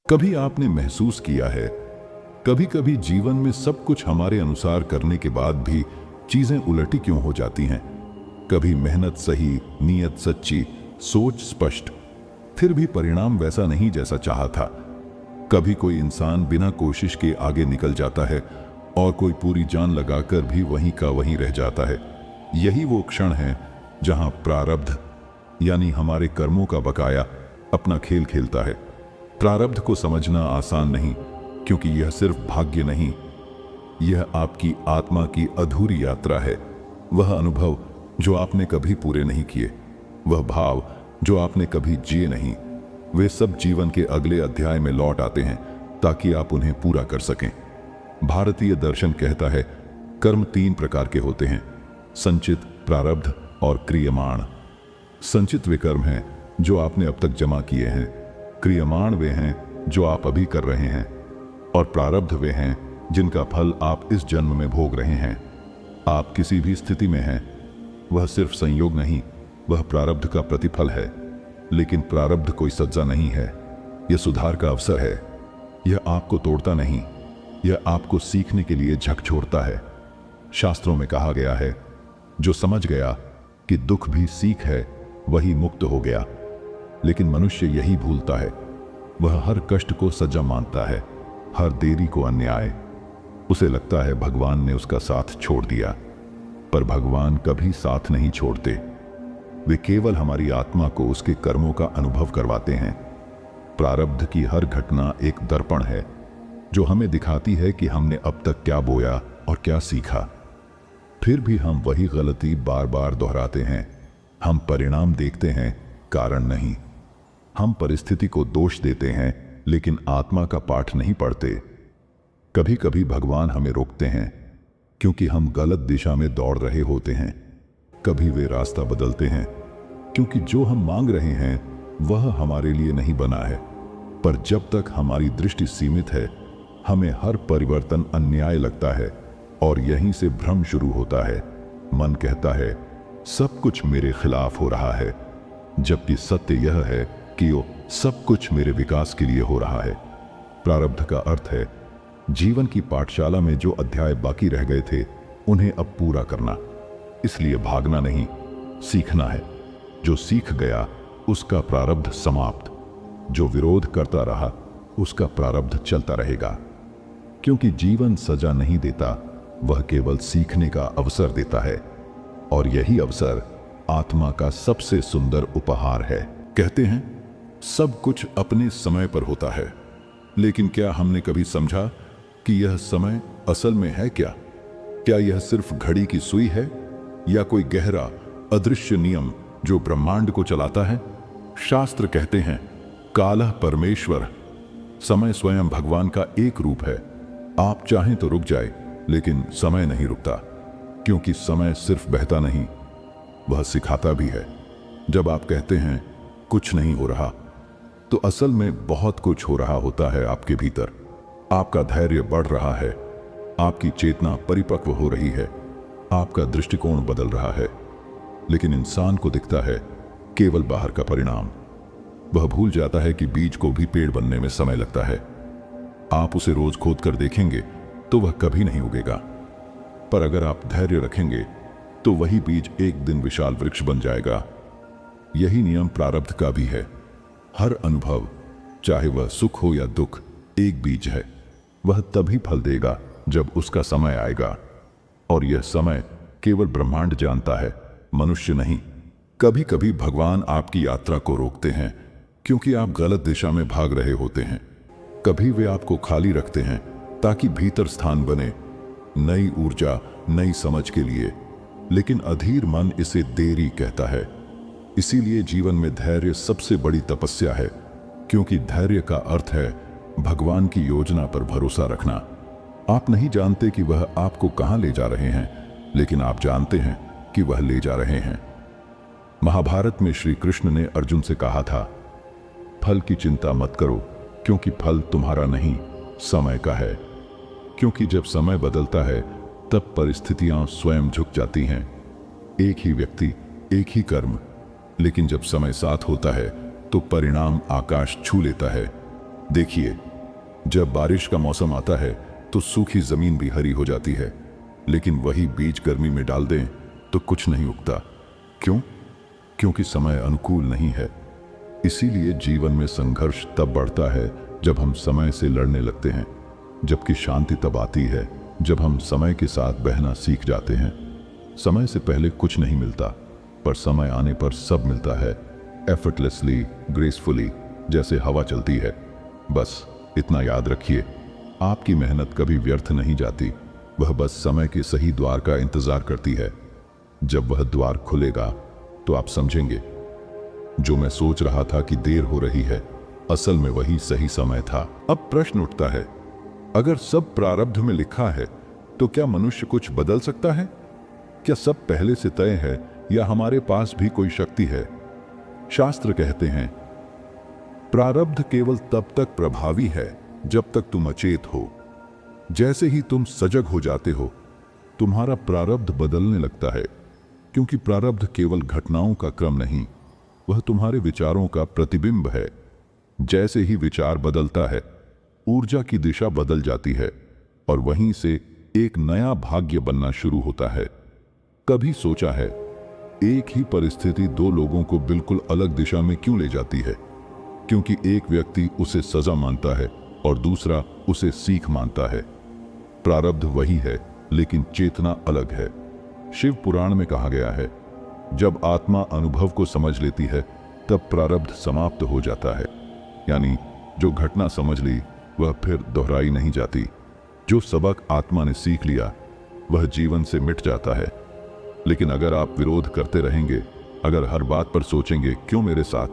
कभी आपने महसूस किया है, कभी कभी जीवन में सब कुछ हमारे अनुसार करने के बाद भी चीजें उलटी क्यों हो जाती हैं। कभी मेहनत सही, नीयत सच्ची, सोच स्पष्ट, फिर भी परिणाम वैसा नहीं जैसा चाहा था। कभी कोई इंसान बिना कोशिश के आगे निकल जाता है और कोई पूरी जान लगाकर भी वहीं का वहीं रह जाता है। यही वो क्षण है जहां प्रारब्ध यानी हमारे कर्मों का बकाया अपना खेल खेलता है। प्रारब्ध को समझना आसान नहीं, क्योंकि यह सिर्फ भाग्य नहीं, यह आपकी आत्मा की अधूरी यात्रा है। वह अनुभव जो आपने कभी पूरे नहीं किए, वह भाव जो आपने कभी जिए नहीं, वे सब जीवन के अगले अध्याय में लौट आते हैं ताकि आप उन्हें पूरा कर सकें। भारतीय दर्शन कहता है, कर्म 3 प्रकार के होते हैं: संचित, प्रारब्ध और क्रियमाण। संचित वे कर्म हैं जो आपने अब तक जमा किए हैं, क्रियमाण वे हैं जो आप अभी कर रहे हैं, और प्रारब्ध वे हैं जिनका फल आप इस जन्म में भोग रहे हैं। आप किसी भी स्थिति में हैं, वह सिर्फ संयोग नहीं, वह प्रारब्ध का प्रतिफल है। लेकिन प्रारब्ध कोई सजा नहीं है, यह सुधार का अवसर है। यह आपको तोड़ता नहीं, यह आपको सीखने के लिए झकझोरता है। शास्त्रों में कहा गया है, जो समझ गया कि दुख भी सीख है, वही मुक्त हो गया। लेकिन मनुष्य यही भूलता है। वह हर कष्ट को सजा मानता है, हर देरी को अन्याय। उसे लगता है भगवान ने उसका साथ छोड़ दिया, पर भगवान कभी साथ नहीं छोड़ते। वे केवल हमारी आत्मा को उसके कर्मों का अनुभव करवाते हैं। प्रारब्ध की हर घटना एक दर्पण है जो हमें दिखाती है कि हमने अब तक क्या बोया और क्या सीखा। फिर भी हम वही गलती बार बार दोहराते हैं। हम परिणाम देखते हैं, कारण नहीं। हम परिस्थिति को दोष देते हैं, लेकिन आत्मा का पाठ नहीं पढ़ते। कभी कभी भगवान हमें रोकते हैं क्योंकि हम गलत दिशा में दौड़ रहे होते हैं। कभी वे रास्ता बदलते हैं क्योंकि जो हम मांग रहे हैं वह हमारे लिए नहीं बना है। पर जब तक हमारी दृष्टि सीमित है, हमें हर परिवर्तन अन्याय लगता है और यहीं से भ्रम शुरू होता है। मन कहता है सब कुछ मेरे खिलाफ हो रहा है, जबकि सत्य यह है कि वो सब कुछ मेरे विकास के लिए हो रहा है। प्रारब्ध का अर्थ है जीवन की पाठशाला में जो अध्याय बाकी रह गए थे उन्हें अब पूरा करना। इसलिए भागना नहीं, सीखना है। जो सीख गया उसका प्रारब्ध समाप्त, जो विरोध करता रहा उसका प्रारब्ध चलता रहेगा। क्योंकि जीवन सजा नहीं देता, वह केवल सीखने का अवसर देता है, और यही अवसर आत्मा का सबसे सुंदर उपहार है। कहते हैं सब कुछ अपने समय पर होता है, लेकिन क्या हमने कभी समझा कि यह समय असल में है क्या? क्या यह सिर्फ घड़ी की सुई है या कोई गहरा अदृश्य नियम जो ब्रह्मांड को चलाता है? शास्त्र कहते हैं कालः परमेश्वर, समय स्वयं भगवान का एक रूप है। आप चाहें तो रुक जाए, लेकिन समय नहीं रुकता, क्योंकि समय सिर्फ बहता नहीं, वह सिखाता भी है। जब आप कहते हैं कुछ नहीं हो रहा, तो असल में बहुत कुछ हो रहा होता है आपके भीतर। आपका धैर्य बढ़ रहा है, आपकी चेतना परिपक्व हो रही है, आपका दृष्टिकोण बदल रहा है। लेकिन इंसान को दिखता है केवल बाहर का परिणाम। वह भूल जाता है कि बीज को भी पेड़ बनने में समय लगता है। आप उसे रोज खोद कर देखेंगे तो वह कभी नहीं उगेगा, पर अगर आप धैर्य रखेंगे तो वही बीज एक दिन विशाल वृक्ष बन जाएगा। यही नियम प्रारब्ध का भी है। हर अनुभव, चाहे वह सुख हो या दुख, एक बीज है। वह तभी फल देगा जब उसका समय आएगा, और यह समय केवल ब्रह्मांड जानता है, मनुष्य नहीं। कभी कभी भगवान आपकी यात्रा को रोकते हैं क्योंकि आप गलत दिशा में भाग रहे होते हैं। कभी वे आपको खाली रखते हैं ताकि भीतर स्थान बने, नई ऊर्जा, नई समझ के लिए। लेकिन अधीर मन इसे देरी कहता है। इसीलिए जीवन में धैर्य सबसे बड़ी तपस्या है, क्योंकि धैर्य का अर्थ है भगवान की योजना पर भरोसा रखना। आप नहीं जानते कि वह आपको कहां ले जा रहे हैं, लेकिन आप जानते हैं कि वह ले जा रहे हैं। महाभारत में श्री कृष्ण ने अर्जुन से कहा था, फल की चिंता मत करो, क्योंकि फल तुम्हारा नहीं, समय का है। क्योंकि जब समय बदलता है तब परिस्थितियां स्वयं झुक जाती हैं। एक ही व्यक्ति, एक ही कर्म, लेकिन जब समय साथ होता है तो परिणाम आकाश छू लेता है। देखिए, जब बारिश का मौसम आता है तो सूखी जमीन भी हरी हो जाती है, लेकिन वही बीज गर्मी में डाल दें तो कुछ नहीं उगता। क्यों? क्योंकि समय अनुकूल नहीं है। इसीलिए जीवन में संघर्ष तब बढ़ता है जब हम समय से लड़ने लगते हैं, जबकि शांति तब आती है जब हम समय के साथ बहना सीख जाते हैं। समय से पहले कुछ नहीं मिलता, पर समय आने पर सब मिलता है, एफर्टलेसली, ग्रेसफुली, जैसे हवा चलती है। बस इतना याद रखिए, आपकी मेहनत कभी व्यर्थ नहीं जाती, वह बस समय के सही द्वार का इंतजार करती है। जब वह द्वार खुलेगा तो आप समझेंगे, जो मैं सोच रहा था कि देर हो रही है, असल में वही सही समय था। अब प्रश्न उठता है, अगर सब प्रारब्ध में लिखा है तो क्या मनुष्य कुछ बदल सकता है? क्या सब पहले से तय है या हमारे पास भी कोई शक्ति है? शास्त्र कहते हैं, प्रारब्ध केवल तब तक प्रभावी है जब तक तुम अचेत हो। जैसे ही तुम सजग हो जाते हो, तुम्हारा प्रारब्ध बदलने लगता है, क्योंकि प्रारब्ध केवल घटनाओं का क्रम नहीं, वह तुम्हारे विचारों का प्रतिबिंब है। जैसे ही विचार बदलता है, ऊर्जा की दिशा बदल जाती है और वहीं से एक नया भाग्य बनना शुरू होता है। कभी सोचा है, एक ही परिस्थिति दो लोगों को बिल्कुल अलग दिशा में क्यों ले जाती है? क्योंकि एक व्यक्ति उसे सजा मानता है और दूसरा उसे सीख मानता है। प्रारब्ध वही है, लेकिन चेतना अलग है। शिव पुराण में कहा गया है, जब आत्मा अनुभव को समझ लेती है तब प्रारब्ध समाप्त हो जाता है। यानी जो घटना समझ ली वह फिर दोहराई नहीं जाती। जो सबक आत्मा ने सीख लिया वह जीवन से मिट जाता है। लेकिन अगर आप विरोध करते रहेंगे, अगर हर बात पर सोचेंगे क्यों मेरे साथ,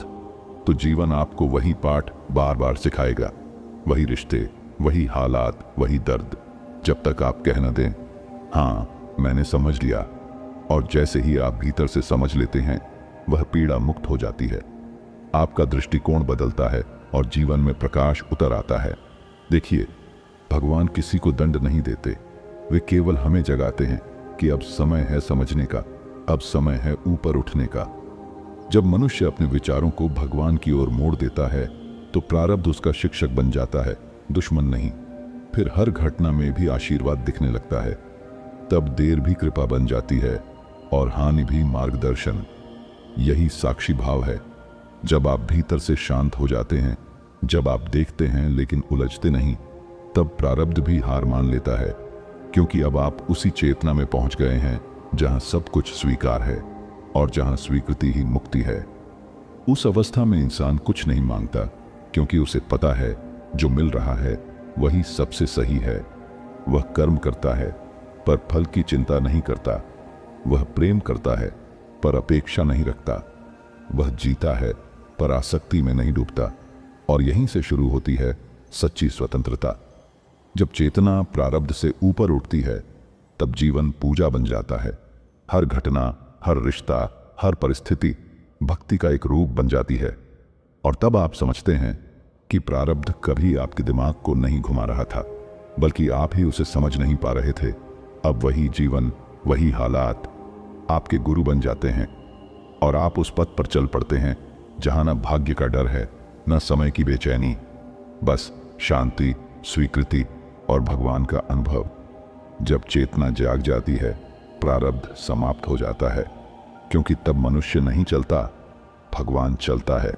तो जीवन आपको वही पाठ बार बार सिखाएगा। वही रिश्ते, वही हालात, वही दर्द, जब तक आप कह न दें, हाँ मैंने समझ लिया। और जैसे ही आप भीतर से समझ लेते हैं, वह पीड़ा मुक्त हो जाती है। आपका दृष्टिकोण बदलता है और जीवन में प्रकाश उतर आता है। देखिए, भगवान किसी को दंड नहीं देते, वे केवल हमें जगाते हैं कि अब समय है समझने का, अब समय है ऊपर उठने का। जब मनुष्य अपने विचारों को भगवान की ओर मोड़ देता है तो प्रारब्ध उसका शिक्षक बन जाता है, दुश्मन नहीं। फिर हर घटना में भी आशीर्वाद दिखने लगता है। तब देर भी कृपा बन जाती है और हानि भी मार्गदर्शन। यही साक्षी भाव है। जब आप भीतर से शांत हो जाते हैं, जब आप देखते हैं लेकिन उलझते नहीं, तब प्रारब्ध भी हार मान लेता है, क्योंकि अब आप उसी चेतना में पहुंच गए हैं जहां सब कुछ स्वीकार है और जहां स्वीकृति ही मुक्ति है। उस अवस्था में इंसान कुछ नहीं मांगता, क्योंकि उसे पता है जो मिल रहा है वही सबसे सही है। वह कर्म करता है पर फल की चिंता नहीं करता। वह प्रेम करता है पर अपेक्षा नहीं रखता। वह जीता है पर आसक्ति में नहीं डूबता। और यहीं से शुरू होती है सच्ची स्वतंत्रता। जब चेतना प्रारब्ध से ऊपर उठती है, तब जीवन पूजा बन जाता है। हर घटना, हर रिश्ता, हर परिस्थिति भक्ति का एक रूप बन जाती है। और तब आप समझते हैं कि प्रारब्ध कभी आपके दिमाग को नहीं घुमा रहा था, बल्कि आप ही उसे समझ नहीं पा रहे थे। अब वही जीवन, वही हालात आपके गुरु बन जाते हैं और आप उस पथ पर चल पड़ते हैं जहां न भाग्य का डर है, न समय की बेचैनी, बस शांति, स्वीकृति और भगवान का अनुभव। जब चेतना जाग जाती है, प्रारब्ध समाप्त हो जाता है, क्योंकि तब मनुष्य नहीं चलता, भगवान चलता है।